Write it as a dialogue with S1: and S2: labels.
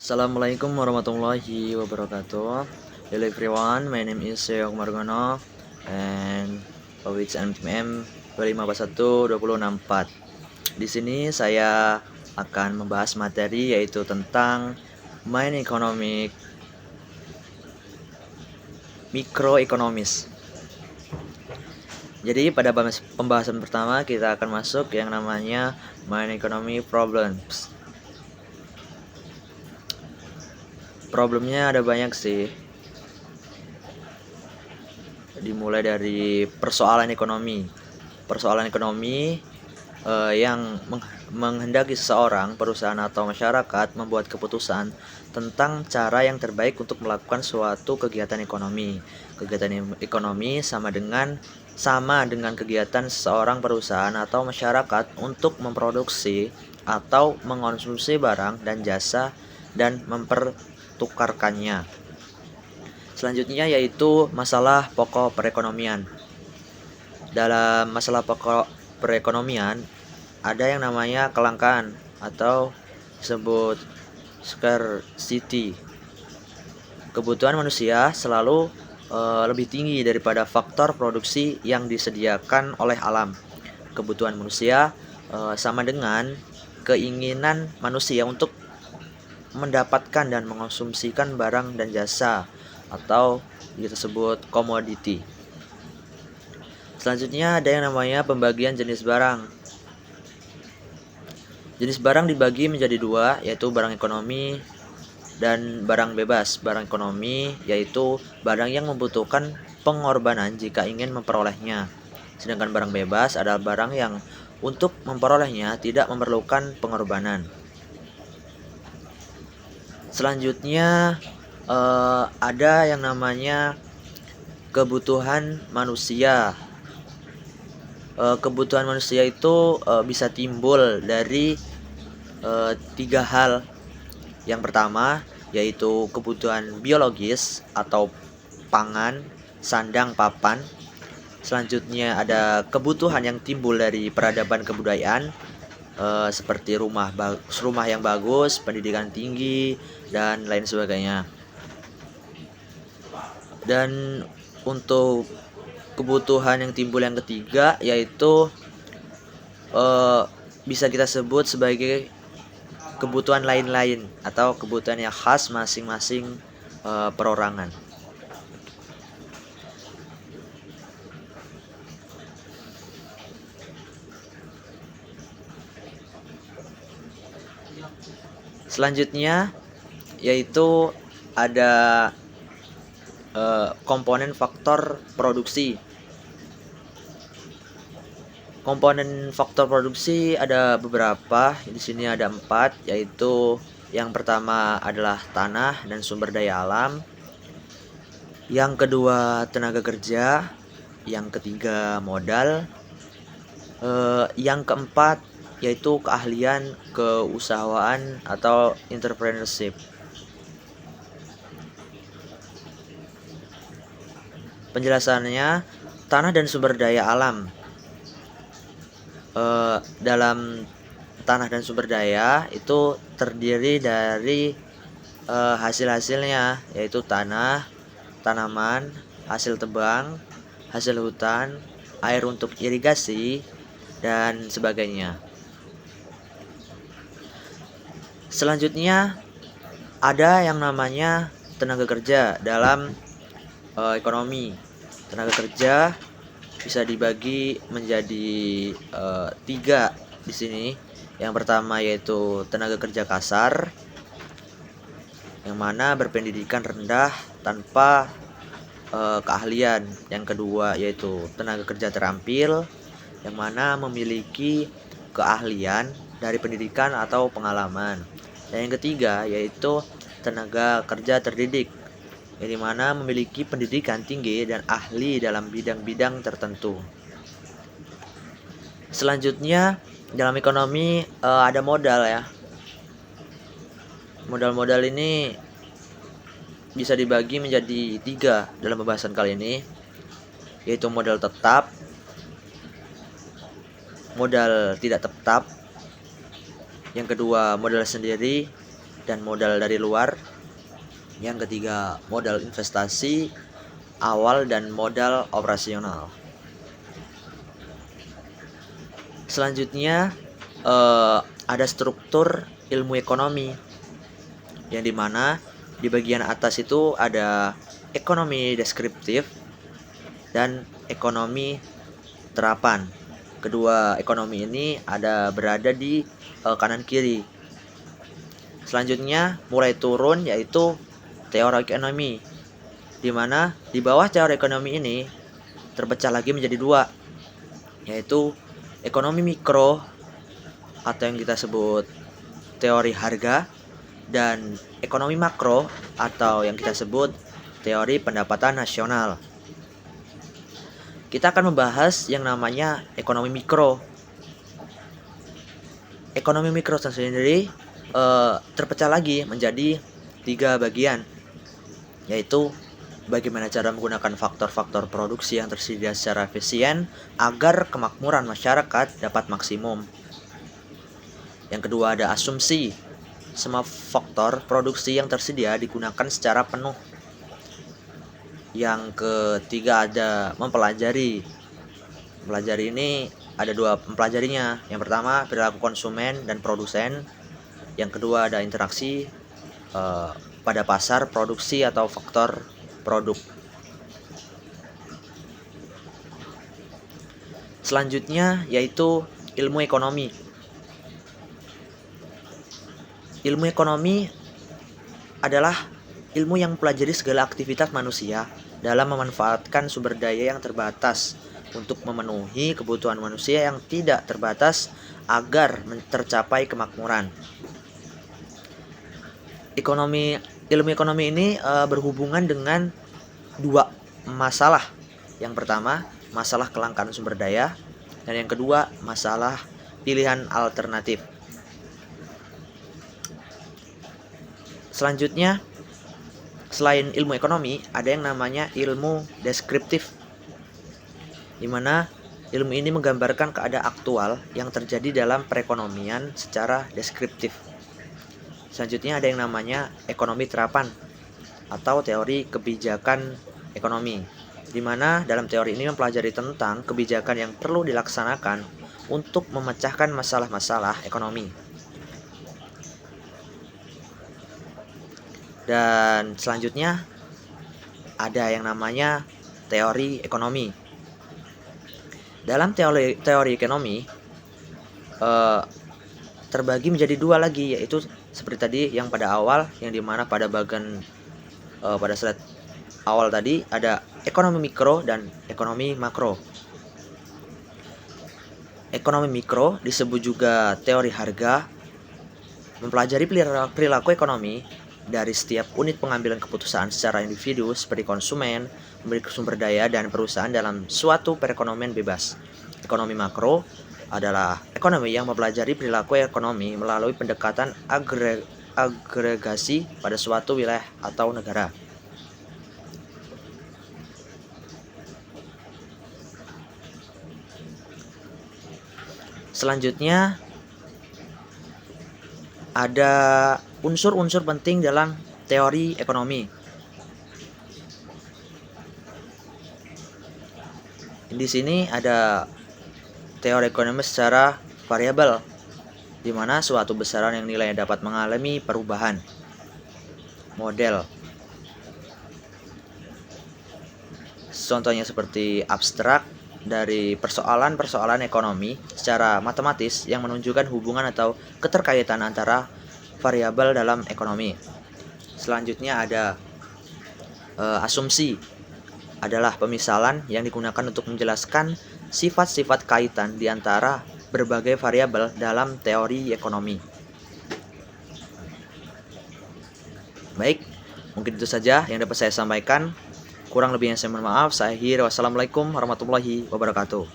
S1: Assalamualaikum warahmatullahi wabarakatuh. Hello everyone, my name is Seyong Margono and which MTM 25412064. Di sini saya akan membahas materi yaitu tentang main economic microeconomis. Jadi pada pembahasan pertama kita akan masuk yang namanya main economy problems. Problemnya ada banyak sih. Dimulai dari persoalan ekonomi. Persoalan ekonomi yang menghendaki seseorang, perusahaan atau masyarakat membuat keputusan tentang cara yang terbaik untuk melakukan suatu kegiatan ekonomi. Kegiatan ekonomi sama dengan kegiatan seseorang, perusahaan atau masyarakat untuk memproduksi atau mengonsumsi barang dan jasa dan mempertukarkannya. Selanjutnya yaitu masalah pokok perekonomian. Dalam masalah pokok perekonomian ada yang namanya kelangkaan atau disebut scarcity. Kebutuhan manusia selalu lebih tinggi daripada faktor produksi yang disediakan oleh alam. Kebutuhan manusia sama dengan keinginan manusia untuk mendapatkan dan mengonsumsikan barang dan jasa atau disebut komoditi. Selanjutnya ada yang namanya pembagian jenis barang. Jenis barang dibagi menjadi dua, yaitu barang ekonomi dan barang bebas. Barang ekonomi yaitu barang yang membutuhkan pengorbanan jika ingin memperolehnya. Sedangkan barang bebas adalah barang yang untuk memperolehnya tidak memerlukan pengorbanan. Selanjutnya ada yang namanya kebutuhan manusia. Kebutuhan manusia itu bisa timbul dari tiga hal. Yang pertama yaitu kebutuhan biologis atau pangan, sandang, papan. Selanjutnya ada kebutuhan yang timbul dari peradaban kebudayaan, seperti rumah yang bagus, pendidikan tinggi, dan lain sebagainya. Dan untuk kebutuhan yang timbul yang ketiga yaitu bisa kita sebut sebagai kebutuhan lain-lain atau kebutuhan yang khas masing-masing perorangan. Selanjutnya yaitu ada komponen faktor produksi. Komponen faktor produksi ada beberapa. Di sini ada 4, yaitu yang pertama adalah tanah dan sumber daya alam. Yang kedua tenaga kerja. Yang ketiga modal. Yang keempat yaitu keahlian keusahaan atau entrepreneurship. Penjelasannya, tanah dan sumber daya alam. Dalam tanah dan sumber daya itu terdiri dari hasil-hasilnya, yaitu tanah, tanaman, hasil tebang, hasil hutan, air untuk irigasi, dan sebagainya. Selanjutnya ada yang namanya tenaga kerja dalam ekonomi. Tenaga kerja bisa dibagi menjadi 3 di sini. Yang pertama yaitu tenaga kerja kasar, yang mana berpendidikan rendah tanpa keahlian. Yang kedua yaitu tenaga kerja terampil, yang mana memiliki keahlian dari pendidikan atau pengalaman. Dan yang ketiga yaitu tenaga kerja terdidik, yang dimana memiliki pendidikan tinggi dan ahli dalam bidang-bidang tertentu. Selanjutnya dalam ekonomi ada modal ya. Modal-modal ini bisa dibagi menjadi 3 dalam pembahasan kali ini, yaitu modal tetap, modal tidak tetap, yang kedua modal sendiri, dan modal dari luar. Yang ketiga, modal investasi awal dan modal operasional. Selanjutnya ada struktur ilmu ekonomi, yang dimana di bagian atas itu ada ekonomi deskriptif dan ekonomi terapan. Kedua ekonomi ini berada di kanan kiri. Selanjutnya mulai turun yaitu teori ekonomi, di mana di bawah teori ekonomi ini terpecah lagi menjadi dua, yaitu ekonomi mikro atau yang kita sebut teori harga, dan ekonomi makro atau yang kita sebut teori pendapatan nasional. Kita akan membahas yang namanya ekonomi mikro. Ekonomi mikro sendiri terpecah lagi menjadi 3 bagian, yaitu bagaimana cara menggunakan faktor-faktor produksi yang tersedia secara efisien agar kemakmuran masyarakat dapat maksimum. Yang kedua ada asumsi, semua faktor produksi yang tersedia digunakan secara penuh. Yang ketiga ada mempelajari. Mempelajari ini ada dua mempelajarinya. Yang pertama perilaku konsumen dan produsen. Yang kedua ada interaksi pada pasar produksi atau faktor produk. Selanjutnya yaitu ilmu ekonomi. Ilmu ekonomi adalah ilmu yang mempelajari segala aktivitas manusia dalam memanfaatkan sumber daya yang terbatas untuk memenuhi kebutuhan manusia yang tidak terbatas agar tercapai kemakmuran. Ilmu ekonomi ini berhubungan dengan dua masalah. Yang pertama, masalah kelangkaan sumber daya, dan yang kedua, masalah pilihan alternatif. Selanjutnya, selain ilmu ekonomi, ada yang namanya ilmu deskriptif, di mana ilmu ini menggambarkan keadaan aktual yang terjadi dalam perekonomian secara deskriptif. Selanjutnya ada yang namanya ekonomi terapan atau teori kebijakan ekonomi, di mana dalam teori ini mempelajari tentang kebijakan yang perlu dilaksanakan untuk memecahkan masalah-masalah ekonomi. Dan selanjutnya ada yang namanya teori ekonomi. Dalam teori ekonomi terbagi menjadi dua lagi, yaitu seperti tadi yang pada awal, yang dimana pada bagian pada slide awal tadi ada ekonomi mikro dan ekonomi makro. Ekonomi mikro disebut juga teori harga, mempelajari perilaku ekonomi dari setiap unit pengambilan keputusan secara individu seperti konsumen, pemilik sumber daya, dan perusahaan dalam suatu perekonomian bebas. Ekonomi makro adalah ekonomi yang mempelajari perilaku ekonomi melalui pendekatan agregasi pada suatu wilayah atau negara. Selanjutnya ada unsur-unsur penting dalam teori ekonomi. Di sini ada teori ekonomi secara variabel, di mana suatu besaran yang nilainya dapat mengalami perubahan. Model, contohnya seperti abstrak dari persoalan-persoalan ekonomi secara matematis yang menunjukkan hubungan atau keterkaitan antara variabel dalam ekonomi. Selanjutnya ada asumsi, adalah pemisalan yang digunakan untuk menjelaskan sifat-sifat kaitan di antara berbagai variabel dalam teori ekonomi. Baik, mungkin itu saja yang dapat saya sampaikan. Kurang lebihnya saya mohon maaf. Saya akhiri. Wassalamualaikum warahmatullahi wabarakatuh.